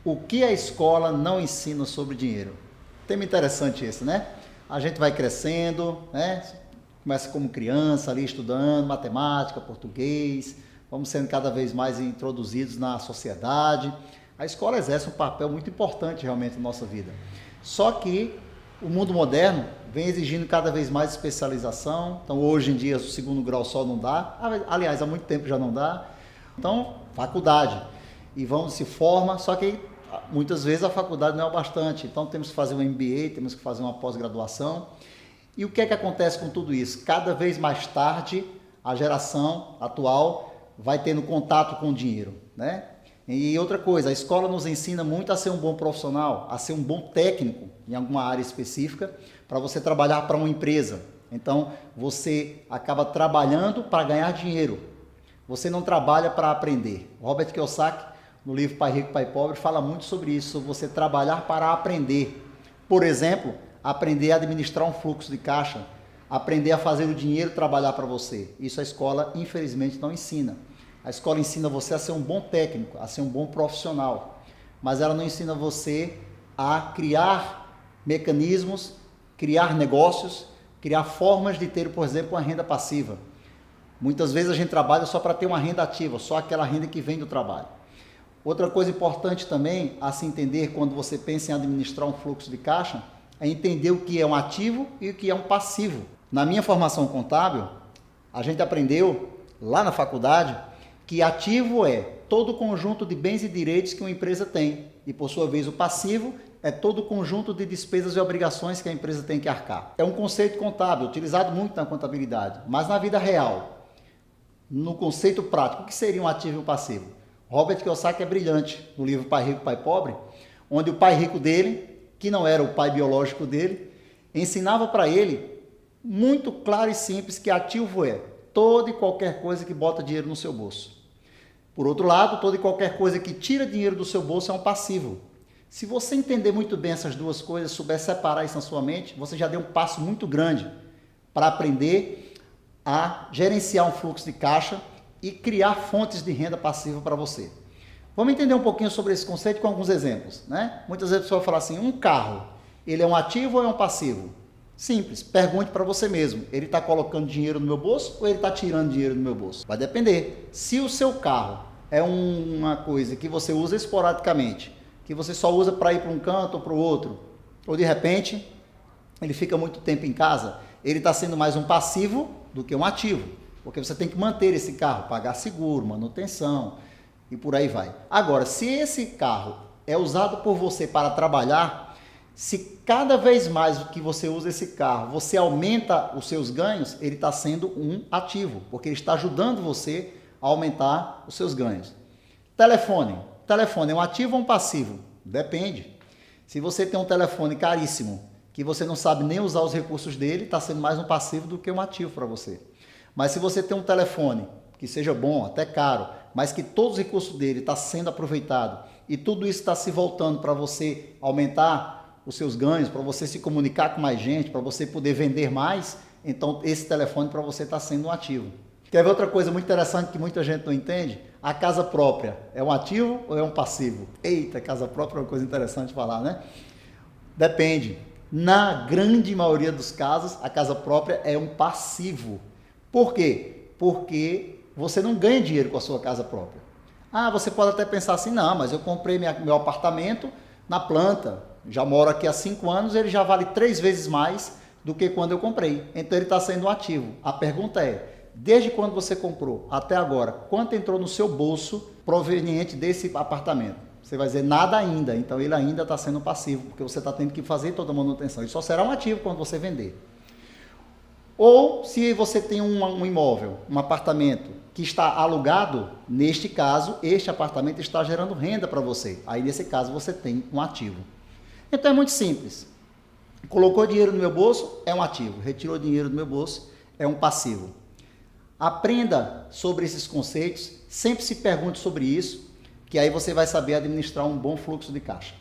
O que a escola não ensina sobre dinheiro? Tema interessante esse, né? A gente vai crescendo, né? Começa como criança ali estudando matemática, português, vamos sendo cada vez mais introduzidos na sociedade. A escola exerce um papel muito importante realmente na nossa vida. Só que o mundo moderno vem exigindo cada vez mais especialização. Então hoje em dia o segundo grau só não dá. Aliás, há muito tempo já não dá. Então, faculdade. E vamos se forma, só que muitas vezes a faculdade não é o bastante. Então temos que fazer um MBA, temos que fazer uma pós-graduação. E o que é que acontece com tudo isso? Cada vez mais tarde, a geração atual vai tendo contato com o dinheiro, né? E outra coisa, a escola nos ensina muito a ser um bom profissional, a ser um bom técnico em alguma área específica, para você trabalhar para uma empresa. Então, você acaba trabalhando para ganhar dinheiro. Você não trabalha para aprender. Robert Kiyosaki, no livro Pai Rico, Pai Pobre, fala muito sobre isso, sobre você trabalhar para aprender. Por exemplo, aprender a administrar um fluxo de caixa, aprender a fazer o dinheiro trabalhar para você. Isso a escola, infelizmente, não ensina. A escola ensina você a ser um bom técnico, a ser um bom profissional, mas ela não ensina você a criar mecanismos, criar negócios, criar formas de ter, por exemplo, uma renda passiva. Muitas vezes a gente trabalha só para ter uma renda ativa, só aquela renda que vem do trabalho. Outra coisa importante também a se entender quando você pensa em administrar um fluxo de caixa é entender o que é um ativo e o que é um passivo. Na minha formação contábil, a gente aprendeu lá na faculdade que ativo é todo o conjunto de bens e direitos que uma empresa tem e, por sua vez, o passivo é todo o conjunto de despesas e obrigações que a empresa tem que arcar. É um conceito contábil utilizado muito na contabilidade, mas na vida real, no conceito prático, o que seria um ativo e um passivo? Robert Kiyosaki é brilhante no livro Pai Rico, Pai Pobre, onde o pai rico dele, que não era o pai biológico dele, ensinava para ele, muito claro e simples, que ativo é toda e qualquer coisa que bota dinheiro no seu bolso. Por outro lado, toda e qualquer coisa que tira dinheiro do seu bolso é um passivo. Se você entender muito bem essas duas coisas, souber separar isso na sua mente, você já deu um passo muito grande para aprender a gerenciar um fluxo de caixa e criar fontes de renda passiva para você. Vamos entender um pouquinho sobre esse conceito com alguns exemplos, né? Muitas vezes a pessoa fala assim, um carro, ele é um ativo ou é um passivo? Simples, pergunte para você mesmo, ele está colocando dinheiro no meu bolso ou ele está tirando dinheiro do meu bolso? Vai depender. Se o seu carro é uma coisa que você usa esporadicamente, que você só usa para ir para um canto ou para o outro, ou de repente ele fica muito tempo em casa, ele está sendo mais um passivo do que um ativo, porque você tem que manter esse carro, pagar seguro, manutenção e por aí vai. Agora, se esse carro é usado por você para trabalhar, se cada vez mais que você usa esse carro, você aumenta os seus ganhos, ele está sendo um ativo, porque ele está ajudando você a aumentar os seus ganhos. Telefone. Telefone é um ativo ou um passivo? Depende. Se você tem um telefone caríssimo, que você não sabe nem usar os recursos dele, está sendo mais um passivo do que um ativo para você. Mas se você tem um telefone que seja bom, até caro, mas que todos os recursos dele estão sendo aproveitados e tudo isso está se voltando para você aumentar os seus ganhos, para você se comunicar com mais gente, para você poder vender mais, então esse telefone para você está sendo um ativo. Quer ver outra coisa muito interessante que muita gente não entende? A casa própria é um ativo ou é um passivo? Eita, casa própria é uma coisa interessante de falar, né? Depende. Na grande maioria dos casos, a casa própria é um passivo. Por quê? Porque você não ganha dinheiro com a sua casa própria. Ah, você pode até pensar assim, não, mas eu comprei meu apartamento na planta, já moro aqui há 5 anos, ele já vale 3 vezes mais do que quando eu comprei. Então ele está sendo um ativo. A pergunta é, desde quando você comprou até agora, quanto entrou no seu bolso proveniente desse apartamento? Você vai dizer nada ainda, então ele ainda está sendo passivo, porque você está tendo que fazer toda a manutenção. Ele só será um ativo quando você vender. Ou se você tem um imóvel, um apartamento que está alugado, neste caso, este apartamento está gerando renda para você. Aí nesse caso você tem um ativo. Então é muito simples. Colocou dinheiro no meu bolso, é um ativo. Retirou dinheiro do meu bolso, é um passivo. Aprenda sobre esses conceitos, sempre se pergunte sobre isso, que aí você vai saber administrar um bom fluxo de caixa.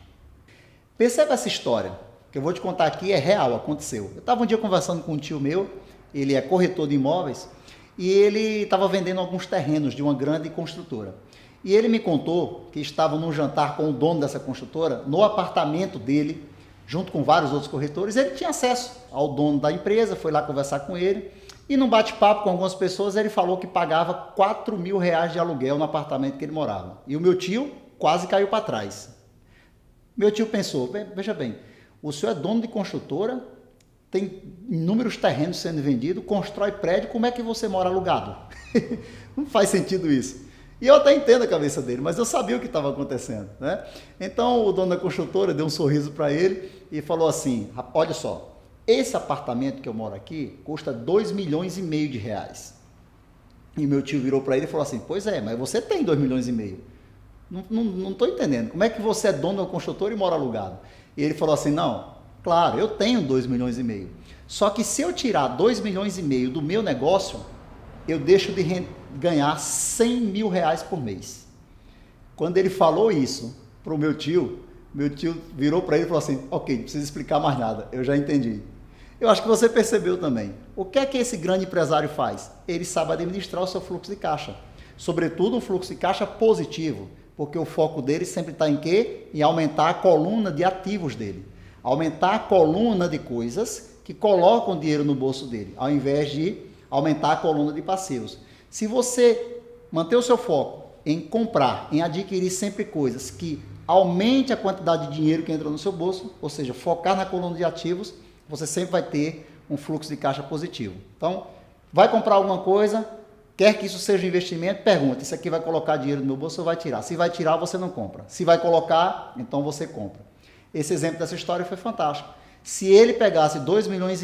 Perceba essa história, que eu vou te contar aqui, é real, aconteceu. Eu estava um dia conversando com um tio meu, ele é corretor de imóveis, e ele estava vendendo alguns terrenos de uma grande construtora. E ele me contou que estava num jantar com o dono dessa construtora, no apartamento dele, junto com vários outros corretores. Ele tinha acesso ao dono da empresa, foi lá conversar com ele. E num bate-papo com algumas pessoas, ele falou que pagava R$ 4.000 de aluguel no apartamento que ele morava. E o meu tio quase caiu para trás. Meu tio pensou, veja bem, o senhor é dono de construtora, tem inúmeros terrenos sendo vendidos, constrói prédio, como é que você mora alugado? Não faz sentido isso. E eu até entendo a cabeça dele, mas eu sabia o que estava acontecendo, né? Então o dono da construtora deu um sorriso para ele e falou assim, olha só, esse apartamento que eu moro aqui custa R$ 2,5 milhões de reais. E meu tio virou para ele e falou assim, pois é, mas você tem R$ 2,5 milhões. Não estou entendendo, como é que você é dono de uma construtora e mora alugado? E ele falou assim, não, claro, eu tenho R$ 2,5 milhões. Só que se eu tirar R$ 2,5 milhões do meu negócio, eu deixo de ganhar R$ 100 mil por mês. Quando ele falou isso para o meu tio virou para ele e falou assim, ok, não precisa explicar mais nada, eu já entendi. Eu acho que você percebeu também. O que é que esse grande empresário faz? Ele sabe administrar o seu fluxo de caixa. Sobretudo um fluxo de caixa positivo, porque o foco dele sempre está em quê? Em aumentar a coluna de ativos dele. Aumentar a coluna de coisas que colocam dinheiro no bolso dele, ao invés de aumentar a coluna de passivos. Se você manter o seu foco em comprar, em adquirir sempre coisas que aumente a quantidade de dinheiro que entra no seu bolso, ou seja, focar na coluna de ativos, você sempre vai ter um fluxo de caixa positivo. Então, vai comprar alguma coisa, quer que isso seja investimento, pergunta, isso aqui vai colocar dinheiro no meu bolso ou vai tirar? Se vai tirar, você não compra. Se vai colocar, então você compra. Esse exemplo dessa história foi fantástico. Se ele pegasse R$ 2,5 milhões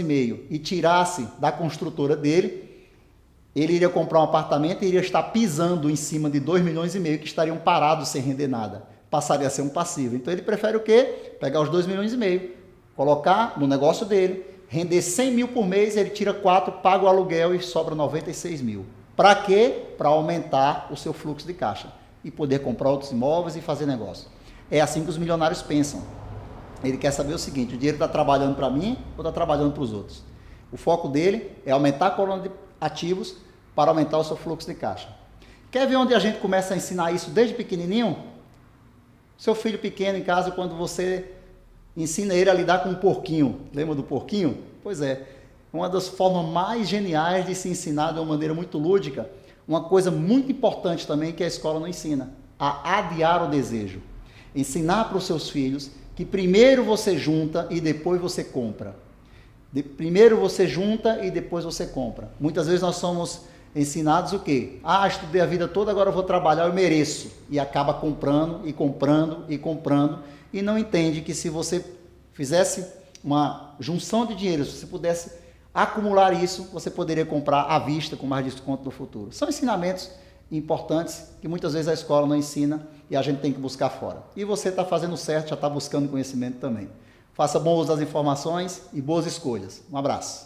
e tirasse da construtora dele, ele iria comprar um apartamento e iria estar pisando em cima de R$ 2,5 milhões que estariam parados sem render nada. Passaria a ser um passivo. Então ele prefere o quê? Pegar os R$ 2,5 milhões, colocar no negócio dele, render 100 mil por mês, ele tira 4, paga o aluguel e sobra 96 mil. Para quê? Para aumentar o seu fluxo de caixa e poder comprar outros imóveis e fazer negócio. É assim que os milionários pensam. Ele quer saber o seguinte, o dinheiro está trabalhando para mim ou está trabalhando para os outros? O foco dele é aumentar a coluna de ativos para aumentar o seu fluxo de caixa. Quer ver onde a gente começa a ensinar isso desde pequenininho? Seu filho pequeno em casa, quando você ensina ele a lidar com um porquinho. Lembra do porquinho? Pois é. Uma das formas mais geniais de se ensinar de uma maneira muito lúdica. Uma coisa muito importante também que a escola não ensina. A adiar o desejo. Ensinar para os seus filhos que primeiro você junta e depois você compra. Primeiro você junta e depois você compra. Muitas vezes nós somos ensinados o quê? Estudei a vida toda, agora eu vou trabalhar, eu mereço. E acaba comprando e comprando e comprando. E não entende que se você fizesse uma junção de dinheiro, se você pudesse acumular isso, você poderia comprar à vista com mais desconto no futuro. São ensinamentos importantes que muitas vezes a escola não ensina e a gente tem que buscar fora. E você está fazendo certo, já está buscando conhecimento também. Faça bom uso das informações e boas escolhas. Um abraço.